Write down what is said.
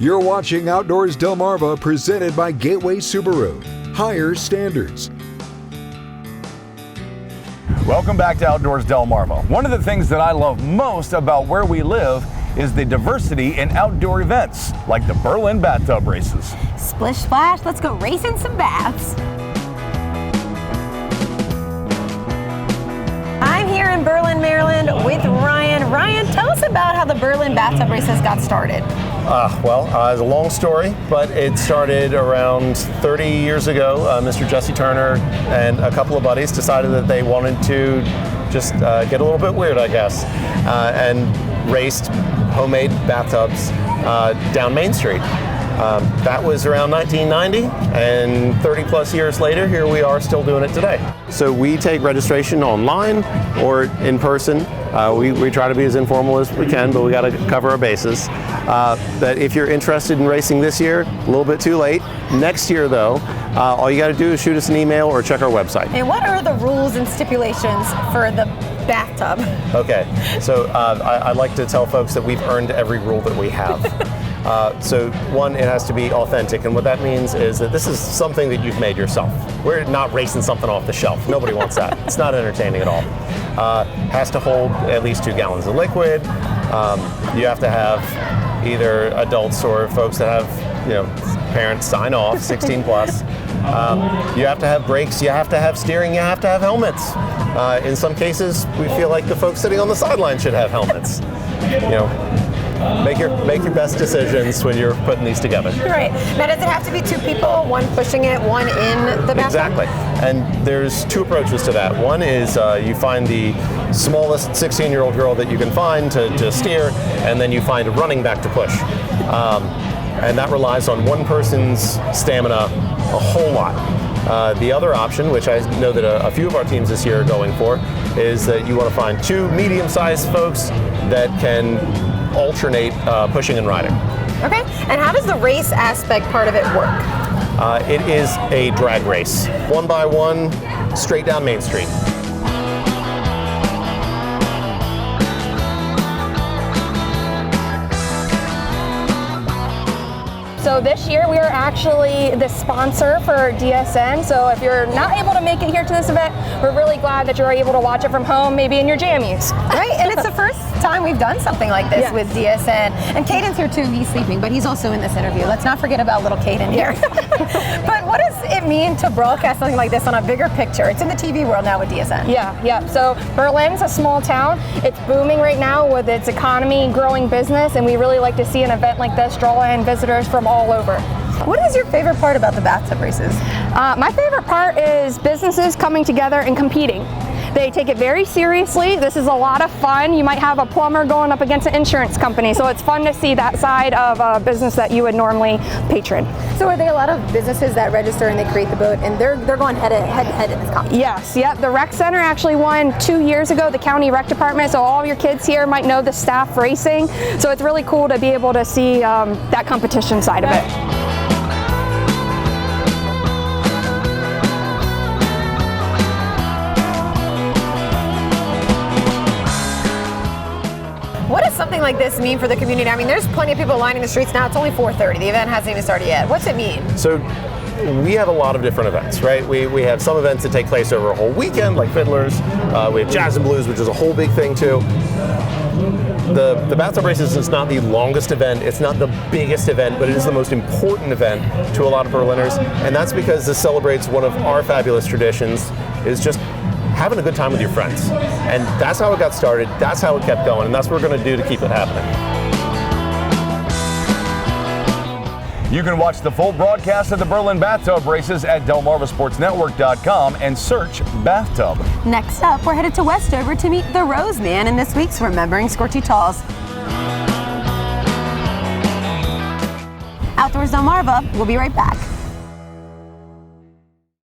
You're watching Outdoors Delmarva, presented by Gateway Subaru. Higher standards. Welcome back to Outdoors Delmarva. One of the things that I love most about where we live is the diversity in outdoor events, like the Berlin Bathtub Races. Splish splash, let's go racing some baths. I'm here in Berlin, Maryland with Ryan. Ryan, tell us about how the Berlin Bathtub Races got started. It's a long story, but it started around 30 years ago. Mr. Jesse Turner and a couple of buddies decided that they wanted to just get a little bit weird, I guess, and raced homemade bathtubs down Main Street. That was around 1990, and 30 plus years later, here we are still doing it today. So we take registration online or in person. We try to be as informal as we can, but we got to cover our bases. That if you're interested in racing this year, a little bit too late. Next year, though, all you got to do is shoot us an email or check our website. And what are the rules and stipulations for the bathtub? Okay, so I like to tell folks that we've earned every rule that we have. So one, it has to be authentic, and what that means is that this is something that you've made yourself. We're not racing something off the shelf. Nobody wants that. It's not entertaining at all. Has to hold at least 2 gallons of liquid. You have to have either adults or folks that have, parents sign off, 16 plus. You have to have brakes, you have to have steering, you have to have helmets. In some cases, we feel like the folks sitting on the sideline should have helmets. Make your best decisions when you're putting these together. Right. Now, does it have to be 2 people, one pushing it, one in the bathtub? Exactly. And there's 2 approaches to that. One is you find the smallest 16-year-old girl that you can find to steer, and then you find a running back to push. And that relies on one person's stamina a whole lot. The other option, which I know that a few of our teams this year are going for, is that you want to find 2 medium-sized folks that can alternate pushing and riding. Okay, and how does the race aspect part of it work? It is a drag race, 1 by 1, straight down Main Street. So this year we are actually the sponsor for DSN. So if you're not able to make it here to this event, we're really glad that you're able to watch it from home, maybe in your jammies. Right, and it's the first time we've done something like this with DSN. And Caden's here too, he's sleeping, but he's also in this interview. Let's not forget about little Caden here. But what does it mean to broadcast something like this on a bigger picture? It's in the TV world now with DSN. Yeah. So Berlin's a small town. It's booming right now with its economy, growing business, and we really like to see an event like this draw in visitors from all over. What is your favorite part about the bathtub races? My favorite part is businesses coming together and competing. They take it very seriously. This is a lot of fun. You might have a plumber going up against an insurance company, so it's fun to see that side of a business that you would normally patron. So are there a lot of businesses that register and they create the boat, and they're going head to head in this competition? Yes, yep. The rec center actually won 2 years ago, the county rec department, so all your kids here might know the staff racing. So it's really cool to be able to see that competition side of it. What does something like this mean for the community? I mean, there's plenty of people lining the streets now. It's only 4:30. The event hasn't even started yet. What's it mean? So we have a lot of different events, right? We have some events that take place over a whole weekend, like Fiddlers. We have Jazz and Blues, which is a whole big thing too. The Bathtub Races is not the longest event, it's not the biggest event, but it is the most important event to a lot of Berliners, and that's because this celebrates one of our fabulous traditions, is just having a good time with your friends. And that's how it got started, that's how it kept going, and that's what we're going to do to keep it happening. You can watch the full broadcast of the Berlin Bathtub Races at DelmarvaSportsNetwork.com and search Bathtub. Next up, we're headed to Westover to meet the Rose Man in this week's Remembering Scorchy Talls. Outdoors Delmarva, we'll be right back.